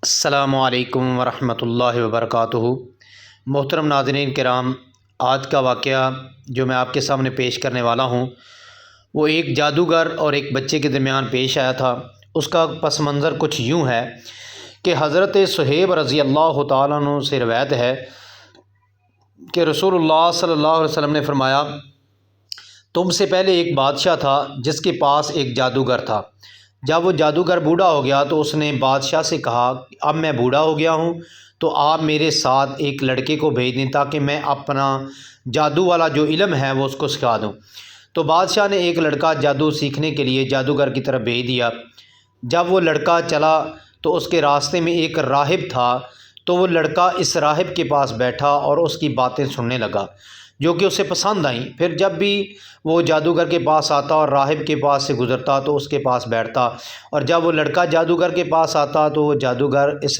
السلام علیکم ورحمۃ اللہ وبرکاتہ۔ محترم ناظرین کرام، آج کا واقعہ جو میں آپ کے سامنے پیش کرنے والا ہوں وہ ایک جادوگر اور ایک بچے کے درمیان پیش آیا تھا۔ اس کا پس منظر کچھ یوں ہے کہ حضرت صہیب رضی اللہ تعالیٰ عنہ سے روایت ہے کہ رسول اللہ صلی اللہ علیہ وسلم نے فرمایا، تم سے پہلے ایک بادشاہ تھا جس کے پاس ایک جادوگر تھا۔ جب وہ جادوگر بوڑھا ہو گیا تو اس نے بادشاہ سے کہا، اب میں بوڑھا ہو گیا ہوں تو آپ میرے ساتھ ایک لڑکے کو بھیج دیں تاکہ میں اپنا جادو والا جو علم ہے وہ اس کو سکھا دوں۔ تو بادشاہ نے ایک لڑکا جادو سیکھنے کے لیے جادوگر کی طرف بھیج دیا۔ جب وہ لڑکا چلا تو اس کے راستے میں ایک راہب تھا، تو وہ لڑکا اس راہب کے پاس بیٹھا اور اس کی باتیں سننے لگا جو کہ اسے پسند آئیں۔ پھر جب بھی وہ جادوگر کے پاس آتا اور راہب کے پاس سے گزرتا تو اس کے پاس بیٹھتا، اور جب وہ لڑکا جادوگر کے پاس آتا تو وہ جادوگر اس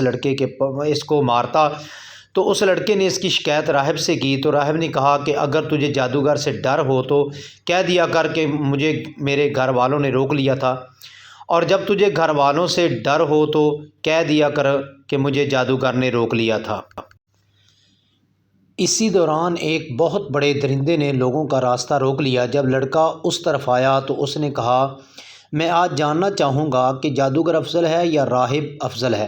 کو مارتا۔ تو اس لڑکے نے اس کی شکایت راہب سے کی، تو راہب نے کہا کہ اگر تجھے جادوگر سے ڈر ہو تو کہہ دیا کر کہ مجھے میرے گھر والوں نے روک لیا تھا، اور جب تجھے گھر والوں سے ڈر ہو تو کہہ دیا کر کہ مجھے جادوگر نے روک لیا تھا۔ اسی دوران ایک بہت بڑے درندے نے لوگوں کا راستہ روک لیا۔ جب لڑکا اس طرف آیا تو اس نے کہا، میں آج جاننا چاہوں گا کہ جادوگر افضل ہے یا راہب افضل ہے۔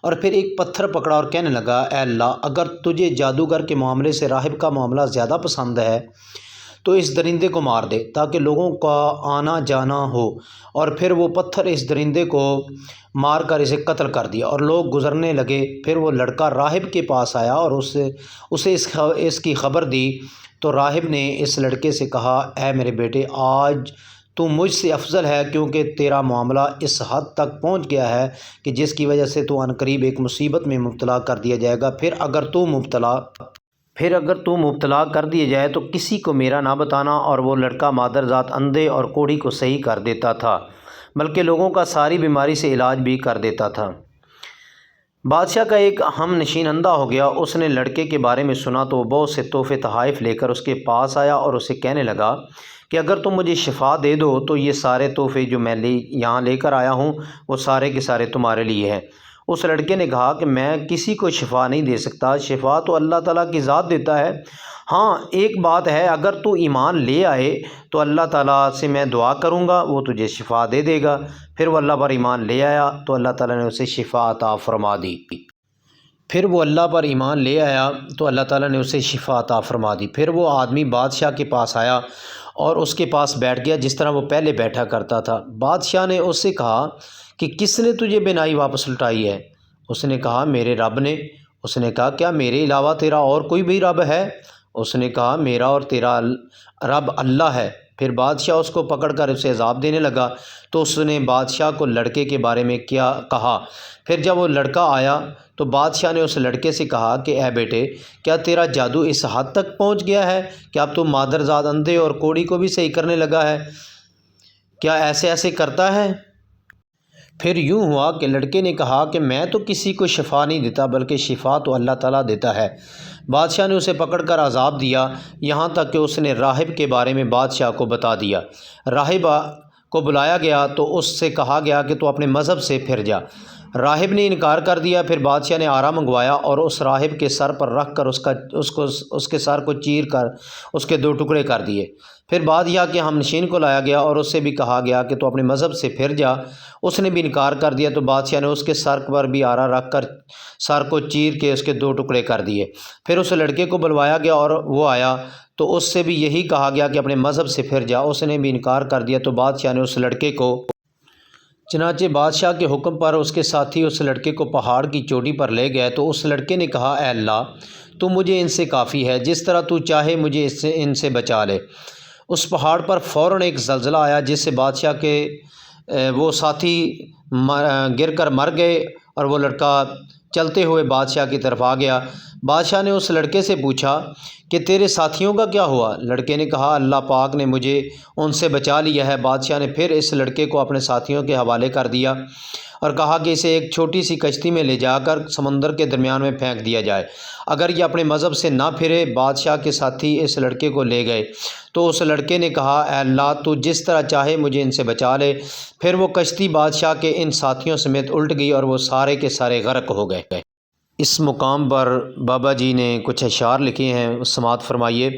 اور پھر ایک پتھر پکڑا اور کہنے لگا، اے اللہ، اگر تجھے جادوگر کے معاملے سے راہب کا معاملہ زیادہ پسند ہے تو اس درندے کو مار دے تاکہ لوگوں کا آنا جانا ہو۔ اور پھر وہ پتھر اس درندے کو مار کر اسے قتل کر دیا اور لوگ گزرنے لگے۔ پھر وہ لڑکا راہب کے پاس آیا اور اسے اس کی خبر دی۔ تو راہب نے اس لڑکے سے کہا، اے میرے بیٹے، آج تو مجھ سے افضل ہے کیونکہ تیرا معاملہ اس حد تک پہنچ گیا ہے کہ جس کی وجہ سے تو عنقریب ایک مصیبت میں مبتلا کر دیا جائے گا۔ پھر اگر تو مبتلا کر دیے جائے تو کسی کو میرا نہ بتانا۔ اور وہ لڑکا مادر ذات اندھے اور کوڑھی کو صحیح کر دیتا تھا، بلکہ لوگوں کا ساری بیماری سے علاج بھی کر دیتا تھا۔ بادشاہ کا ایک ہم نشین اندھا ہو گیا۔ اس نے لڑکے کے بارے میں سنا تو وہ بہت سے تحفے تحائف لے کر اس کے پاس آیا اور اسے کہنے لگا کہ اگر تم مجھے شفا دے دو تو یہ سارے تحفے جو میں یہاں لے کر آیا ہوں وہ سارے کے سارے تمہارے لیے ہیں۔ اس لڑکے نے کہا کہ میں کسی کو شفا نہیں دے سکتا، شفا تو اللہ تعالیٰ کی ذات دیتا ہے۔ ہاں، ایک بات ہے، اگر تو ایمان لے آئے تو اللہ تعالیٰ سے میں دعا کروں گا، وہ تجھے شفا دے دے گا۔ پھر وہ اللہ پر ایمان لے آیا تو اللہ تعالیٰ نے اسے شفا عطا فرما دی۔ پھر وہ آدمی بادشاہ کے پاس آیا اور اس کے پاس بیٹھ گیا جس طرح وہ پہلے بیٹھا کرتا تھا۔ بادشاہ نے اس سے کہا کہ کس نے تجھے بینائی واپس لوٹائی ہے؟ اس نے کہا، میرے رب نے۔ اس نے کہا، کیا میرے علاوہ تیرا اور کوئی بھی رب ہے؟ اس نے کہا، میرا اور تیرا رب اللہ ہے۔ پھر بادشاہ اس کو پکڑ کر اسے عذاب دینے لگا، تو اس نے بادشاہ کو لڑکے کے بارے میں کیا کہا۔ پھر جب وہ لڑکا آیا تو بادشاہ نے اس لڑکے سے کہا کہ اے بیٹے، کیا تیرا جادو اس حد تک پہنچ گیا ہے کہ اب تو مادرزاد اندھے اور کوڑھی کو بھی صحیح کرنے لگا ہے؟ کیا ایسے کرتا ہے؟ پھر یوں ہوا کہ لڑکے نے کہا کہ میں تو کسی کو شفا نہیں دیتا، بلکہ شفا تو اللہ تعالیٰ دیتا ہے۔ بادشاہ نے اسے پکڑ کر عذاب دیا، یہاں تک کہ اس نے راہب کے بارے میں بادشاہ کو بتا دیا۔ راہب کو بلایا گیا تو اس سے کہا گیا کہ تو اپنے مذہب سے پھر جا۔ راہب نے انکار کر دیا۔ پھر بادشاہ نے آرا منگوایا اور اس راہب کے سر پر رکھ کر اس کے سر کو چیر کر اس کے 2 ٹکڑے کر دیے۔ پھر بادشاہ کے ہم نشین کو لایا گیا اور اس سے بھی کہا گیا کہ تو اپنے مذہب سے پھر جا۔ اس نے بھی انکار کر دیا، تو بادشاہ نے اس کے سر پر بھی آرا رکھ کر سر کو چیر کے اس کے 2 ٹکڑے کر دیے۔ پھر اس لڑکے کو بلوایا گیا اور وہ آیا تو اس سے بھی یہی کہا گیا کہ اپنے مذہب سے پھر جا۔ اس نے بھی انکار کر دیا، تو بادشاہ نے اس لڑکے کو چنانچہ بادشاہ کے حکم پر اس کے ساتھی اس لڑکے کو پہاڑ کی چوٹی پر لے گئے۔ تو اس لڑکے نے کہا، اے اللہ، تو مجھے ان سے کافی ہے، جس طرح تو چاہے مجھے ان سے بچا لے۔ اس پہاڑ پر فوراً ایک زلزلہ آیا جس سے بادشاہ کے وہ ساتھی گر کر مر گئے اور وہ لڑکا چلتے ہوئے بادشاہ کی طرف آ گیا۔ بادشاہ نے اس لڑکے سے پوچھا کہ تیرے ساتھیوں کا کیا ہوا؟ لڑکے نے کہا، اللہ پاک نے مجھے ان سے بچا لیا ہے۔ بادشاہ نے پھر اس لڑکے کو اپنے ساتھیوں کے حوالے کر دیا اور کہا کہ اسے ایک چھوٹی سی کشتی میں لے جا کر سمندر کے درمیان میں پھینک دیا جائے، اگر یہ اپنے مذہب سے نہ پھرے۔ بادشاہ کے ساتھی اس لڑکے کو لے گئے تو اس لڑکے نے کہا، اے اللہ تو جس طرح چاہے مجھے ان سے بچا لے۔ پھر وہ کشتی بادشاہ کے ان ساتھیوں سمیت الٹ گئی اور وہ سارے کے سارے غرق ہو گئے۔ اس مقام پر بابا جی نے کچھ اشعار لکھے ہیں، سماعت فرمائیے۔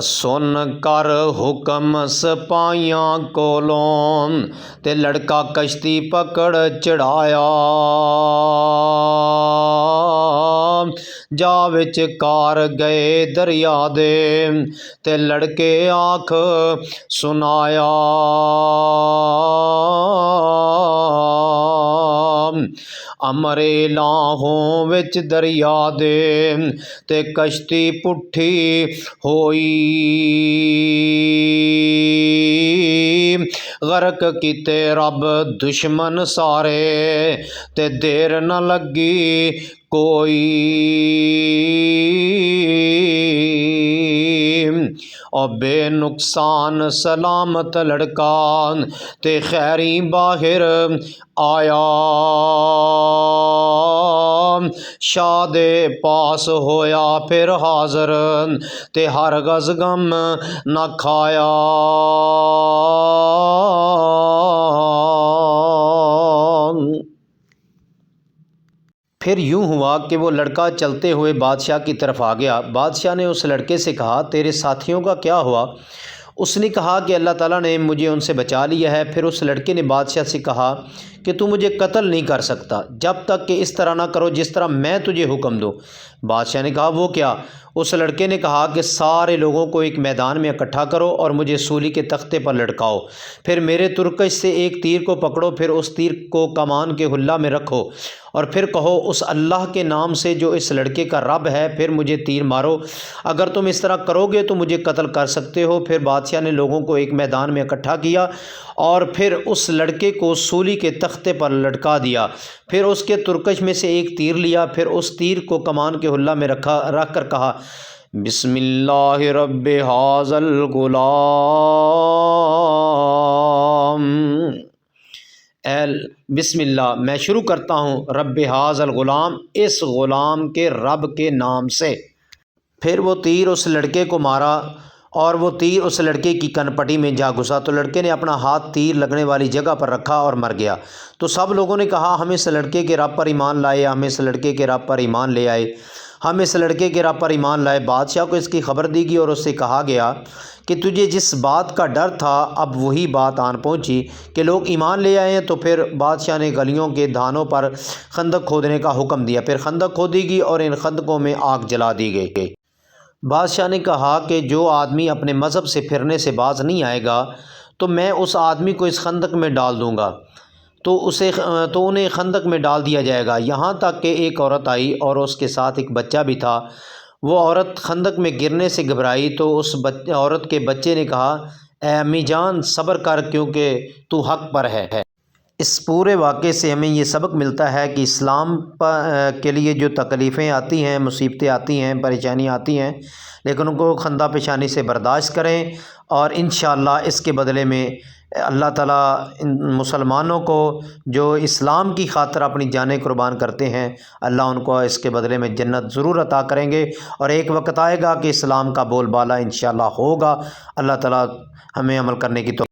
سن کر حکم سپاہیاں کولوں تے لڑکا کشتی پکڑ چڑھایا، جا وچ کار گئے دریا دے تے لڑکے آنکھ سنایا، امرے لاہوں وچ دریا دے تے کشتی پٹھی ہوئی، غرق کیتے رب دشمن سارے تے دیر نہ لگی کوئی، اور بے نقصان سلامت لڑکا تے خیری باہر آیا، شاہ دے پاس ہویا پھر حاضر تے ہرگز غم نہ کھایا۔ پھر یوں ہوا کہ وہ لڑکا چلتے ہوئے بادشاہ کی طرف آ گیا۔ بادشاہ نے اس لڑکے سے کہا، تیرے ساتھیوں کا کیا ہوا؟ اس نے کہا کہ اللہ تعالیٰ نے مجھے ان سے بچا لیا ہے۔ پھر اس لڑکے نے بادشاہ سے کہا کہ تو مجھے قتل نہیں کر سکتا جب تک کہ اس طرح نہ کرو جس طرح میں تجھے حکم دوں۔ بادشاہ نے کہا، وہ کیا؟ اس لڑکے نے کہا کہ سارے لوگوں کو ایک میدان میں اکٹھا کرو اور مجھے سولی کے تختے پر لٹکاؤ، پھر میرے ترکش سے ایک تیر کو پکڑو، پھر اس تیر کو کمان کے حلہ میں رکھو اور پھر کہو اس اللہ کے نام سے جو اس لڑکے کا رب ہے، پھر مجھے تیر مارو۔ اگر تم اس طرح کرو گے تو مجھے قتل کر سکتے ہو۔ پھر بادشاہ نے لوگوں کو ایک میدان میں اکٹھا کیا اور پھر اس لڑکے کو سولی کے تختے پر لٹکا دیا، پھر اس کے ترکش میں سے ایک تیر لیا، پھر اس تیر کو کمان کے حلہ میں رکھ کر کہا، بسم اللہ رب ھذا الغلام، بسم اللہ میں شروع کرتا ہوں رب ھذا الغلام، اس غلام کے رب کے نام سے۔ پھر وہ تیر اس لڑکے کو مارا اور وہ تیر اس لڑکے کی کن پٹی میں جا گھسا، تو لڑکے نے اپنا ہاتھ تیر لگنے والی جگہ پر رکھا اور مر گیا۔ تو سب لوگوں نے کہا، ہم اس لڑکے کے رب پر ایمان لائے، ہم اس لڑکے کے رب پر ایمان لے آئے، ہم اس لڑکے کے رب پر ایمان لائے۔ بادشاہ کو اس کی خبر دی گئی اور اس سے کہا گیا کہ تجھے جس بات کا ڈر تھا اب وہی بات آن پہنچی کہ لوگ ایمان لے آئے ہیں۔ تو پھر بادشاہ نے گلیوں کے دھانوں پر خندق کھودنے کا حکم دیا، پھر خندق کھودی گئی اور ان خندقوں میں آگ جلا دی گئی۔ بادشاہ نے کہا کہ جو آدمی اپنے مذہب سے پھرنے سے باز نہیں آئے گا تو میں اس آدمی کو اس خندق میں ڈال دوں گا، تو انہیں خندق میں ڈال دیا جائے گا، یہاں تک کہ ایک عورت آئی اور اس کے ساتھ ایک بچہ بھی تھا۔ وہ عورت خندق میں گرنے سے گھبرائی تو اس عورت کے بچے نے کہا، اے امی جان صبر کر کیونکہ تو حق پر ہے۔ اس پورے واقعے سے ہمیں یہ سبق ملتا ہے کہ اسلام کے لیے جو تکلیفیں آتی ہیں، مصیبتیں آتی ہیں، پریشانیاں آتی ہیں، لیکن ان کو خندہ پیشانی سے برداشت کریں اور انشاءاللہ اس کے بدلے میں اللہ تعالیٰ ان مسلمانوں کو جو اسلام کی خاطر اپنی جانیں قربان کرتے ہیں، اللہ ان کو اس کے بدلے میں جنت ضرور عطا کریں گے، اور ایک وقت آئے گا کہ اسلام کا بول بالا انشاءاللہ ہوگا۔ اللہ تعالیٰ ہمیں عمل کرنے کی